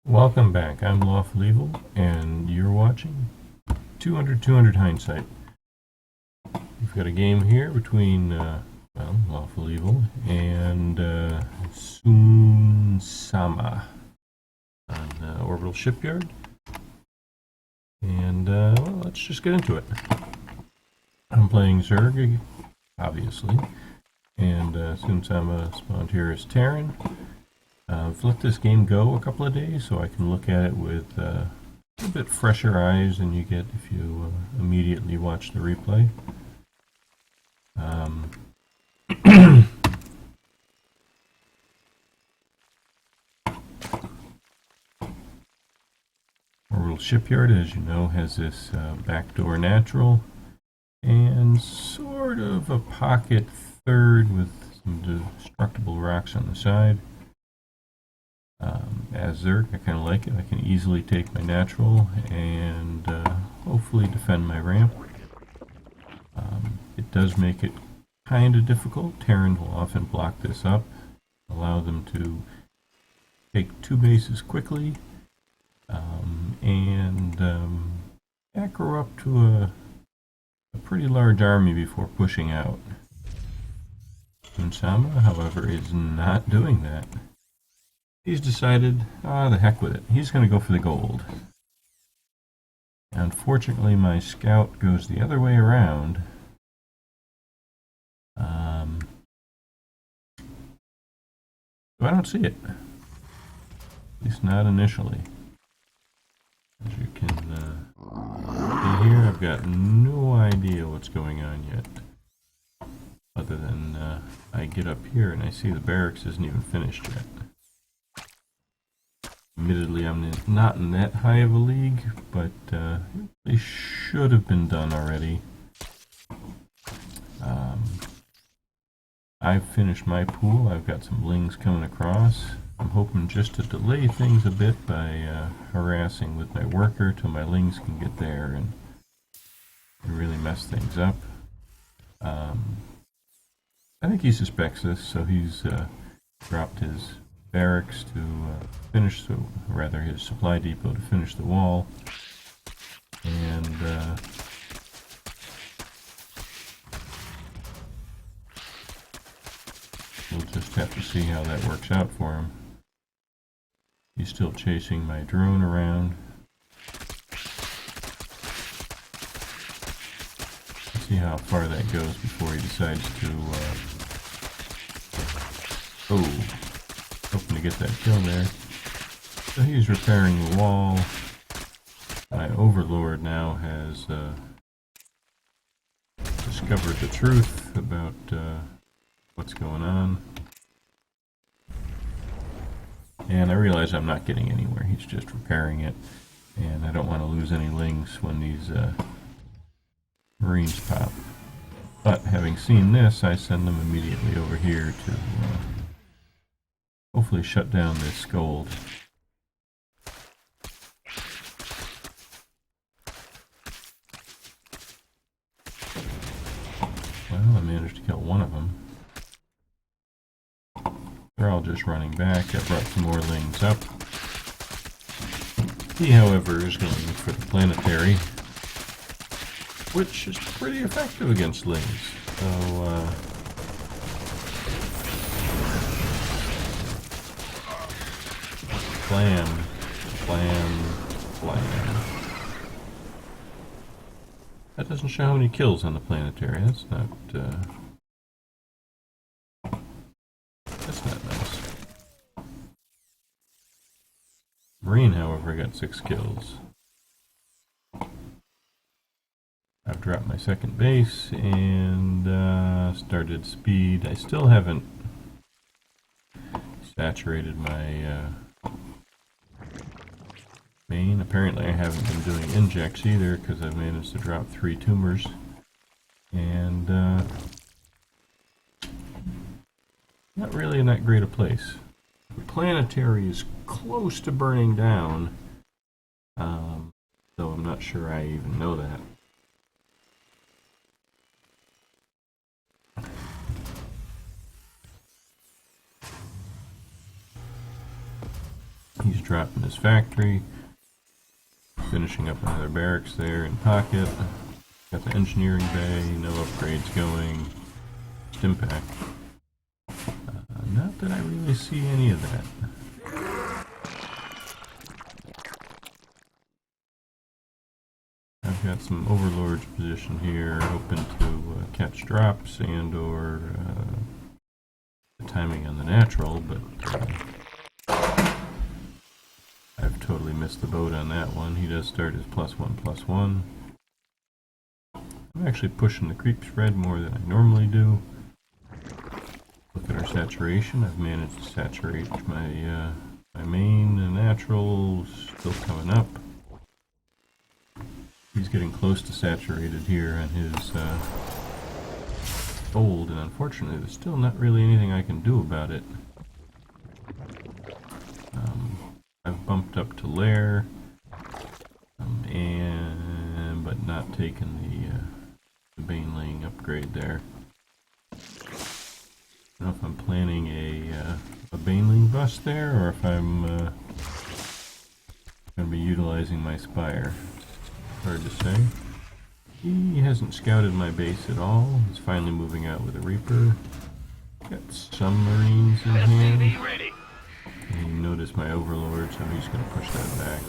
Welcome back. I'm Lawful Evil, and you're watching 200 Hindsight. We've got a game here between, Lawful Evil and Soonsama on Orbital Shipyard. And, let's just get into it. I'm playing Zerg, obviously, and Soonsama spawned here as Terran. I've let this game go a couple of days so I can look at it with a bit fresher eyes than you get if you immediately watch the replay. Orbital Shipyard, as you know, has this backdoor natural and sort of a pocket third with some destructible rocks on the side. As Zerg, I kind of like it. I can easily take my natural and hopefully defend my ramp. It does make it kind of difficult. Terran will often block this up, allow them to take two bases quickly, and aggro up to a pretty large army before pushing out. Soonsama, however, is not doing that. He's decided, the heck with it. He's going to go for the gold. Unfortunately, my scout goes the other way around. So I don't see it. At least not initially. As you can see here, I've got no idea what's going on yet. Other than I get up here and I see the barracks isn't even finished yet. Admittedly, I'm not in that high of a league, but they should have been done already. I've finished my pool. I've got some lings coming across. I'm hoping just to delay things a bit by harassing with my worker till my lings can get there and really mess things up. I think he suspects this, so he's dropped his barracks to finish his supply depot to finish the wall, and we'll just have to see how that works out for him. He's still chasing my drone around. Let's see how far that goes before he decides to hoping to get that kill there. So he's repairing the wall. My overlord now has discovered the truth about what's going on. And I realize I'm not getting anywhere. He's just repairing it. And I don't want to lose any lings when these Marines pop. But having seen this, I send them immediately over here to hopefully shut down this gold. Well, I managed to kill one of them. They're all just running back. I brought some more lings up. He, however, is going for the planetary, which is pretty effective against lings. So, plan. That doesn't show how many kills on the planetary. That's not nice. Marine, however, got 6 kills. I've dropped my second base and started speed. I still haven't saturated my bane. Apparently I haven't been doing injects either because I've managed to drop 3 tumors. And not really in that great a place. The planetary is close to burning down, though I'm not sure I even know that. He's dropping his factory, finishing up another barracks there in pocket. Got the engineering bay, no upgrades going. Stimpack. Not that I really see any of that. I've got some overlords position here, hoping to catch drops and or the timing on the natural, but I've totally missed the boat on that one. He does start his +1/+1. I'm actually pushing the creep spread more than I normally do. Look at our saturation. I've managed to saturate my my main and natural, still coming up. He's getting close to saturated here on his gold, and unfortunately there's still not really anything I can do about it. I've bumped up to lair, but not taken the bane ling upgrade there. I don't know if I'm planning a bane ling bust there, or if I'm going to be utilizing my spire. Hard to say. He hasn't scouted my base at all. He's finally moving out with a reaper. Got some marines in hand. Ready. And you notice my overlord, so he's going to push that back.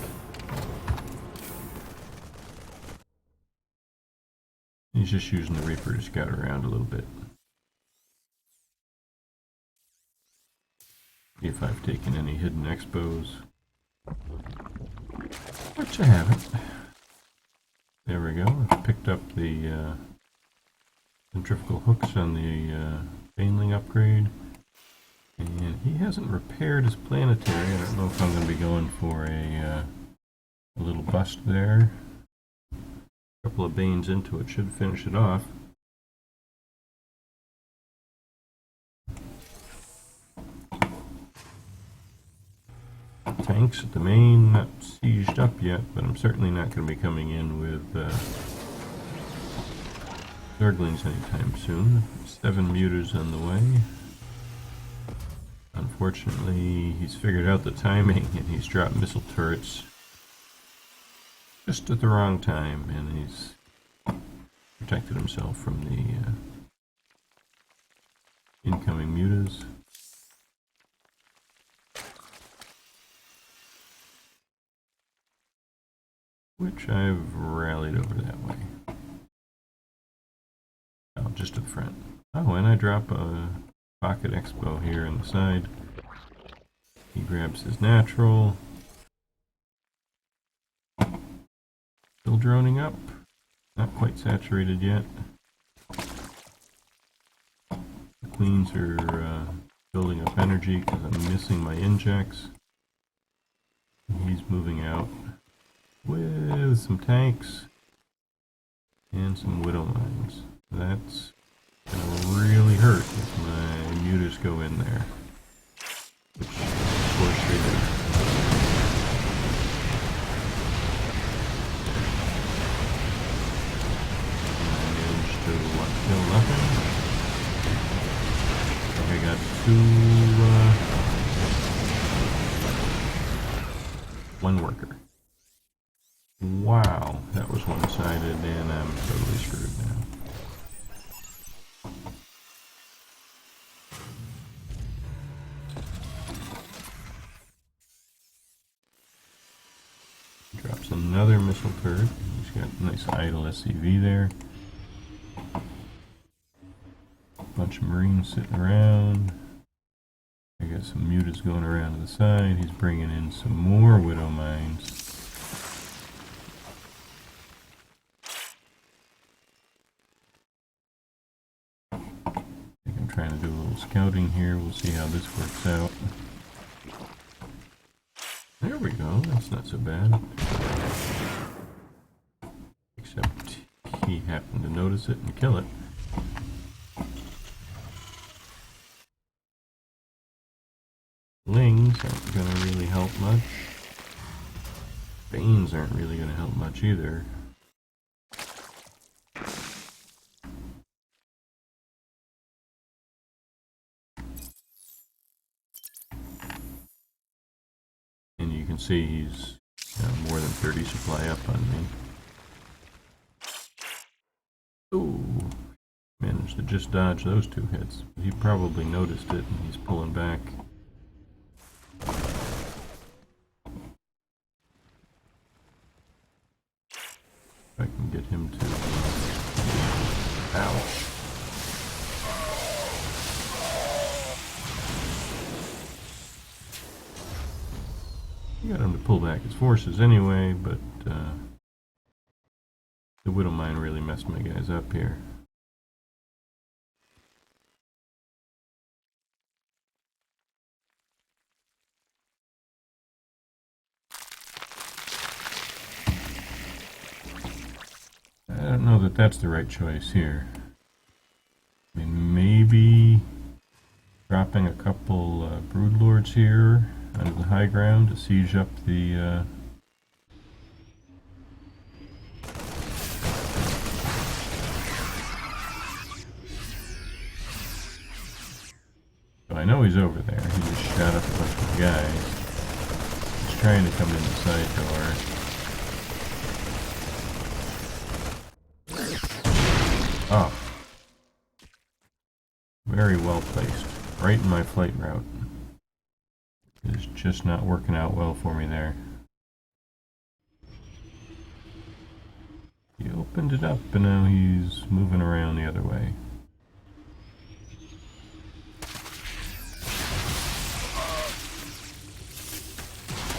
He's just using the reaper to scout around a little bit. See if I've taken any hidden expos. Which I haven't. There we go. I've picked up the centrifugal hooks on the baneling upgrade. And he hasn't repaired his planetary. I don't know if I'm going to be going for a little bust there. A couple of banes into it should finish it off. Tanks at the main, not sieged up yet, but I'm certainly not going to be coming in with Zerglings anytime soon. 7 mutas on the way. Unfortunately, he's figured out the timing and he's dropped missile turrets just at the wrong time, and he's protected himself from the incoming mutas. Which I've rallied over that way. Oh, just to the front. Oh, and I drop a pocket expo here on the side. He grabs his natural. Still droning up. Not quite saturated yet. The queens are building up energy because I'm missing my injects. He's moving out with some tanks and some widow mines. That's gonna really hurt if my mutas go in there, which of course they do. I managed to kill nothing. I got 1 worker. Wow, that was one-sided, and I'm totally screwed now. Drops another missile turret. He's got a nice idle SCV there. Bunch of marines sitting around. I got some mutas going around to the side. He's bringing in some more widow mines. Trying to do a little scouting here. We'll see how this works out. There we go. That's not so bad. Except he happened to notice it and kill it. Lings aren't going to really help much. Banes aren't really going to help much either. And you can see he's more than 30 supply up on me. Ooh, managed to just dodge those 2 hits. He probably noticed it and he's pulling back. If I can get him to... Ouch. You got him to pull back his forces anyway, but the Widow Mine really messed my guys up here. I don't know that that's the right choice here. I mean, maybe dropping a couple broodlords here onto the high ground to siege up the I know he's over there. He just shot up a bunch of guys. He's trying to come in the side door. Oh. Very well placed. Right in my flight route. It is just not working out well for me there. He opened it up and now he's moving around the other way.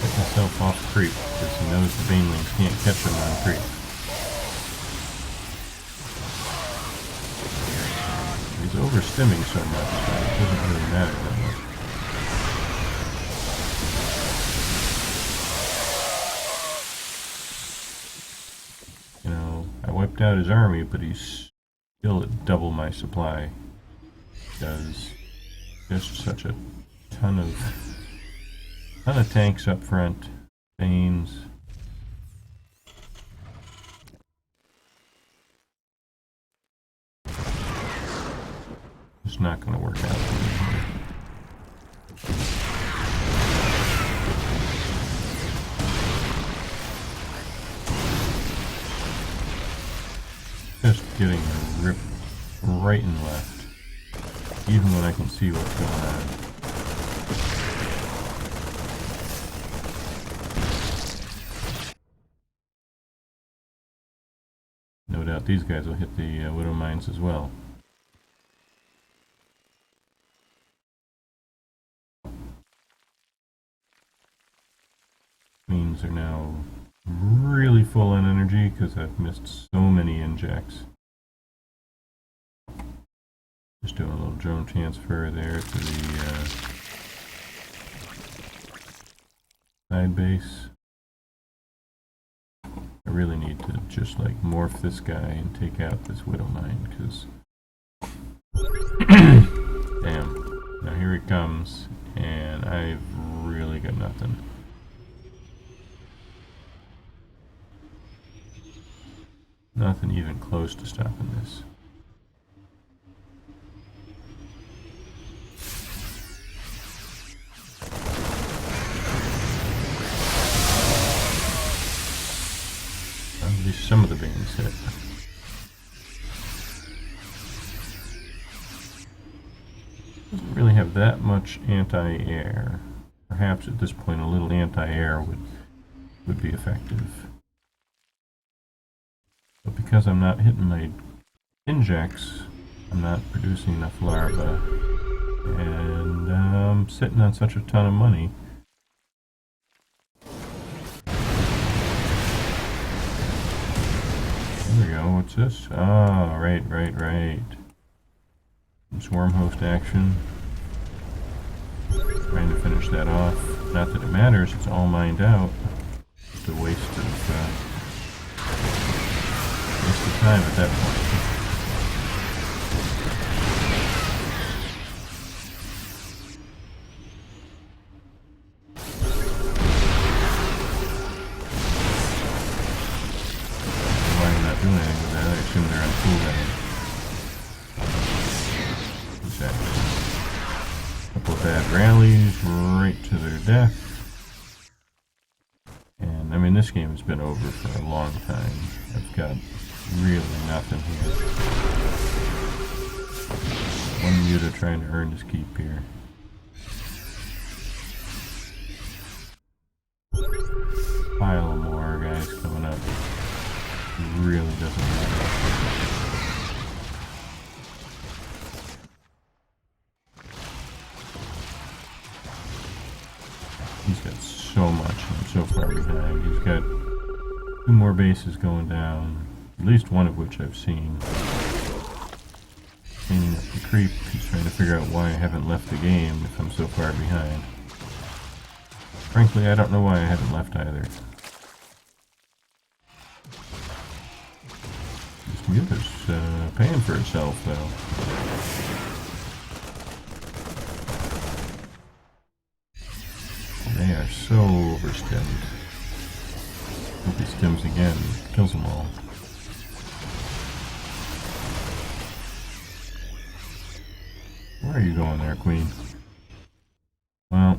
Get myself off creep because he knows the banelings can't catch him on creep. He's overstimming so much that it doesn't really matter that much. You know, I wiped out his army, but he's still at double my supply. Does just such a ton of tanks up front, banes. It's not going to work out for me here. Just getting ripped right and left, even when I can see what's going on. No doubt these guys will hit the Widow Mines as well. Means they're now really full on energy because I've missed so many injects. Just doing a little drone transfer there to the side base. I really need to just like morph this guy and take out this Widow Mine because damn, now here he comes and I've really got nothing. Nothing even close to stopping this. At least some of the banes hit. Doesn't really have that much anti-air. Perhaps at this point a little anti-air would be effective. But because I'm not hitting my injects, I'm not producing enough larvae, and I'm sitting on such a ton of money. There we go, what's this? Ah, right. Some swarm host action. Trying to finish that off. Not that it matters, it's all mined out. Just a waste of time at that point. Why am I not doing anything with that? I assume they're on cooldown. Exactly. A couple of bad rallies right to their death. mean, this game has been over for a long time. I've got really nothing here. One muta trying to earn his keep here. Pile more guys coming up. It really doesn't matter. He's got so much and I'm so far behind. He's got 2 more bases going down, at least one of which I've seen. Cleaning up the creep. He's trying to figure out why I haven't left the game if I'm so far behind. Frankly, I don't know why I haven't left either. This muta's paying for itself, though. They are so overstimmed. Hope he stims again, kills them all. Where are you going there, Queen? Well,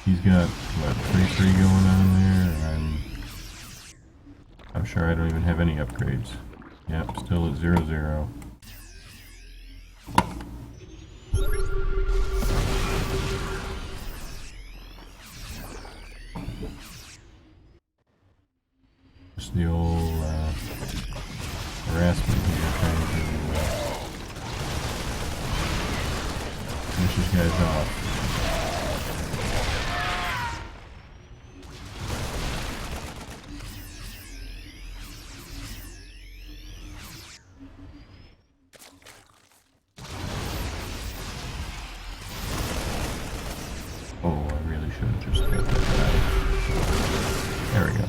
he's got, what, 3-3 going on there, and I'm sure I don't even have any upgrades. Yep, still at 0-0. Just the old harassment here, trying to finish these guys off. Oh, I really should have just got that guy. There we go.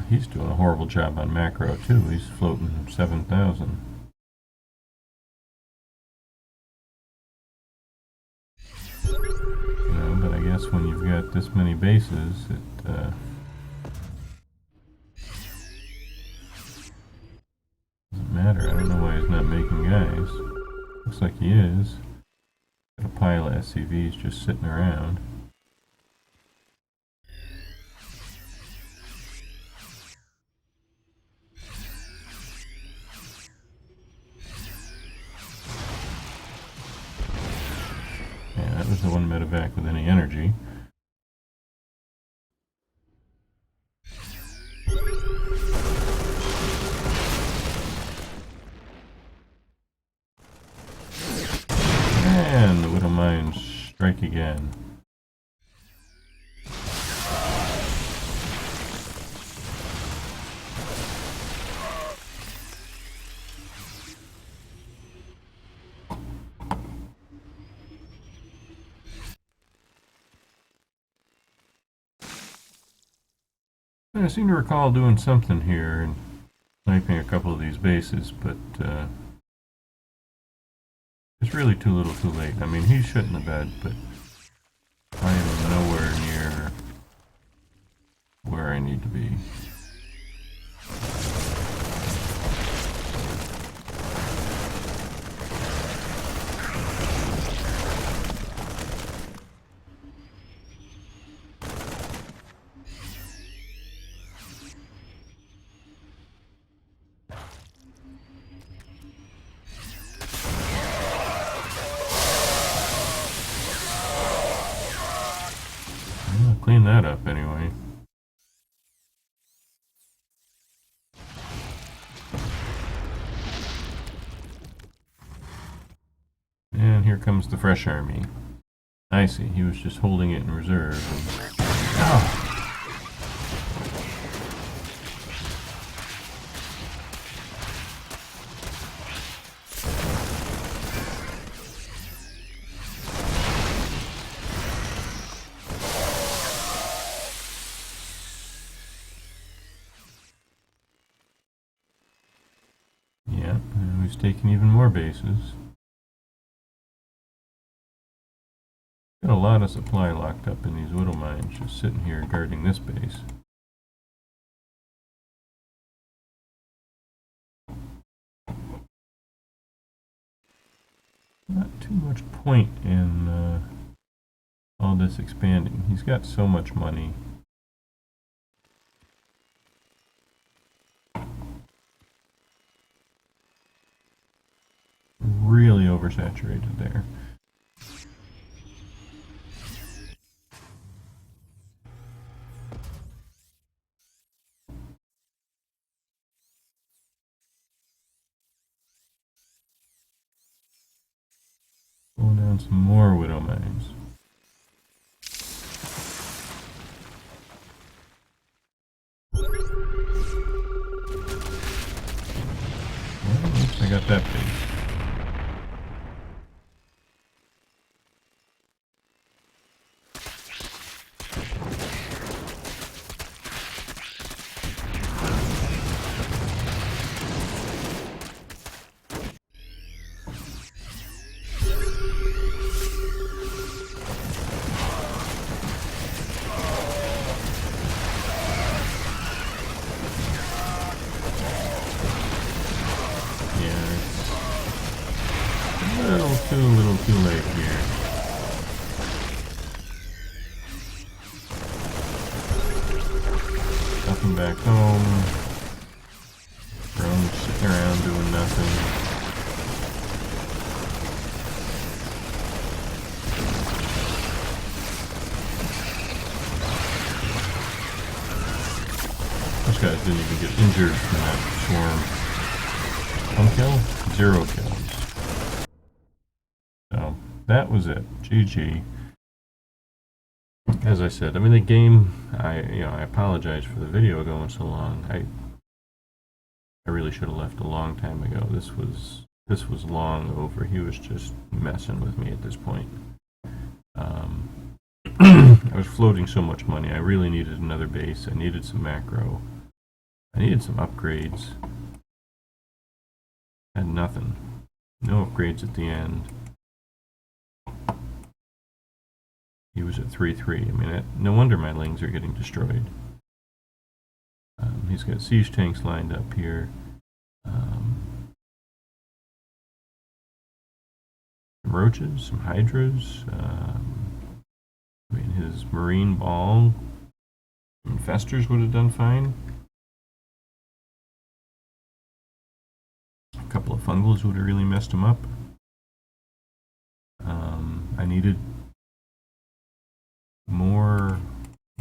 He's doing a horrible job on macro too. He's floating 7,000. You know, but I guess when you've got this many bases, it doesn't matter. I don't know why he's not making guys. Looks like he is. Got a pile of SCVs just sitting around. That was the one medivac with any energy. And the Widow Mines strike again. I seem to recall doing something here and sniping a couple of these bases, but it's really too little too late. I mean, he's shit in the bed, but I am nowhere near where I need to be. Clean that up anyway. And here comes the fresh army. I see, he was just holding it in reserve. And... Oh. He's taking even more bases. Got a lot of supply locked up in these Widow Mines, just sitting here guarding this base. not too much point in all this expanding. He's got so much money. Really oversaturated there. Pull down some more widow mines. Well, oops, I got that base. A little too late here. Nothing back home. Drones sitting around doing nothing. Those guys didn't even get injured from that swarm. 1 kill? 0 kills. So, that was it. GG. As I said, I mean the game, I apologize for the video going so long. I really should have left a long time ago. This was long over. He was just messing with me at this point. I was floating so much money. I really needed another base. I needed some macro. I needed some upgrades. Had nothing. No upgrades at the end. He was at 3-3. I mean, no wonder my lings are getting destroyed. He's got siege tanks lined up here. Some roaches, some hydras. I mean, his marine ball infestors would have done fine. A couple of fungals would have really messed him up. I needed more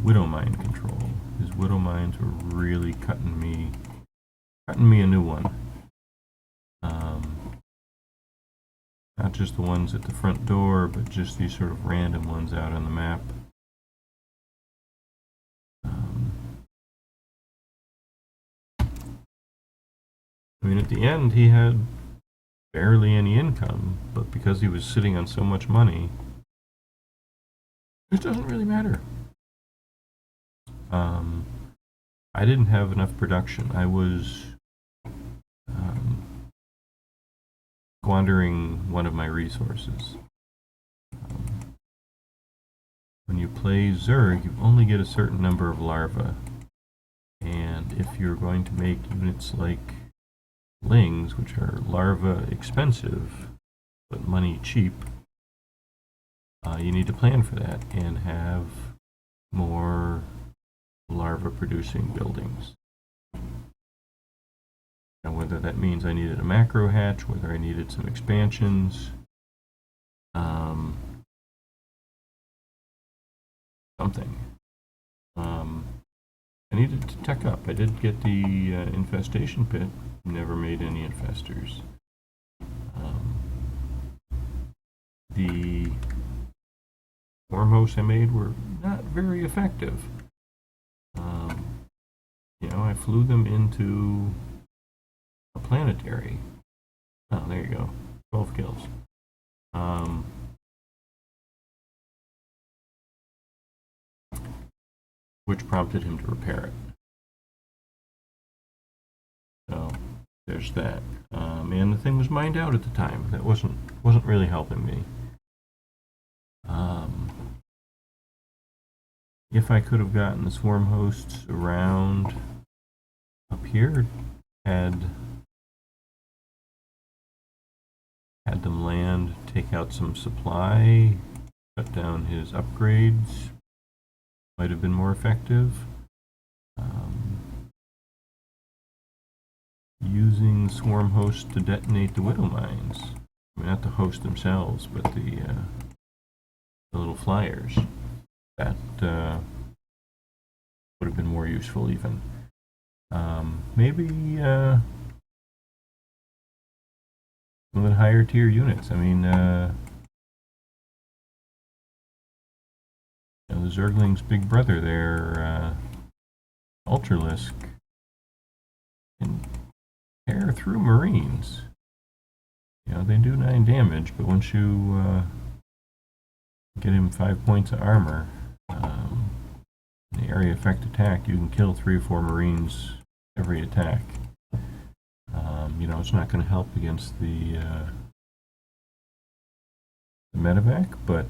widow mine control. His widow mines were really cutting me a new one. Not just the ones at the front door, but just these sort of random ones out on the map. I mean, at the end, he had barely any income, but because he was sitting on so much money, it doesn't really matter. I didn't have enough production. I was squandering one of my resources. When you play Zerg, you only get a certain number of larvae. And if you're going to make units like lings, which are larvae expensive, but money cheap, you need to plan for that and have more larva producing buildings. Now, whether that means I needed a macro hatch, whether I needed some expansions, something. I needed to tech up. I did get the infestation pit, never made any infestors. The worm hosts I made were not very effective. You know, I flew them into a planetary. Oh, there you go. 12 kills. Which prompted him to repair it. So there's that. And the thing was mined out at the time. That wasn't really helping me. If I could have gotten the swarm hosts around up here, had them land, take take out some supply, cut down his upgrades. Might have been more effective. Using swarm hosts to detonate the widow mines. I mean, not the hosts themselves, but the little flyers. That would have been more useful even. Maybe some of the higher tier units. I mean, you know, the Zergling's big brother there, Ultralisk, can tear through Marines. You know, they do 9 damage, but once you get him 5 points of armor, the area effect attack, you can kill 3 or 4 Marines every attack. You know, it's not going to help against the medivac, but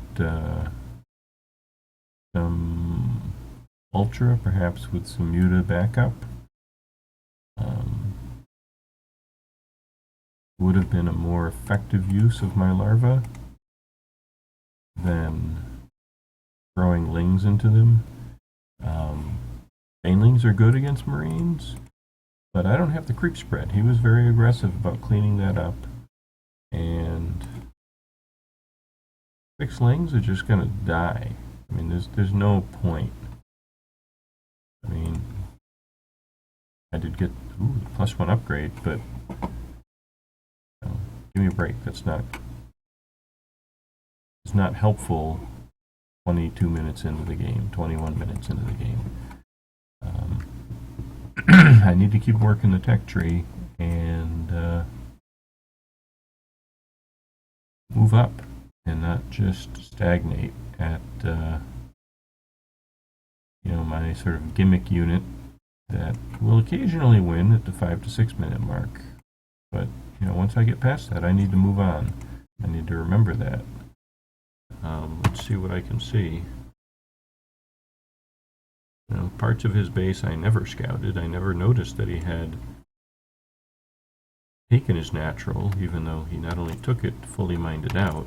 some Ultra, perhaps with some muta backup, would have been a more effective use of my larva than throwing lings into them. Banelings are good against Marines, but I don't have the creep spread. He was very aggressive about cleaning that up, and 6 lings are just going to die. I mean, there's no point. I mean, I did get +1 upgrade, but you know, give me a break. It's not helpful 22 minutes into the game, 21 minutes into the game. I need to keep working the tech tree and move up and not just stagnate at you know, my sort of gimmick unit that will occasionally win at the 5 to 6 minute mark. But you know, once I get past that, I need to move on. I need to remember that. Let's see what I can see. You know, parts of his base I never scouted. I never noticed that he had taken his natural, even though he not only took it, fully mined it out.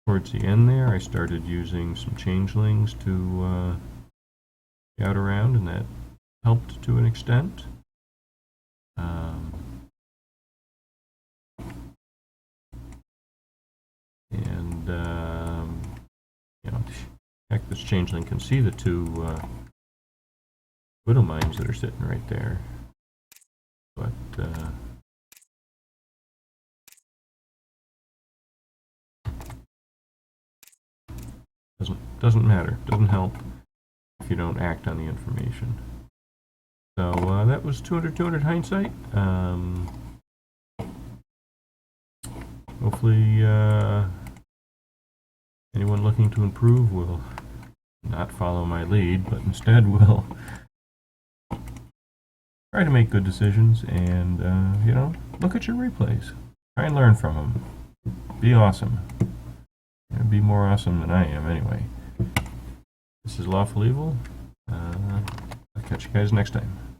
Towards the end there, I started using some changelings to scout around, and that helped to an extent. You know, heck, this changeling can see the 2 widow mines that are sitting right there, but doesn't matter. Doesn't help if you don't act on the information. So that was 200 hindsight. Hopefully anyone looking to improve will not follow my lead, but instead will try to make good decisions and, you know, look at your replays. Try and learn from them. Be awesome. Be more awesome than I am, anyway. This is Lawful Evil. I'll catch you guys next time.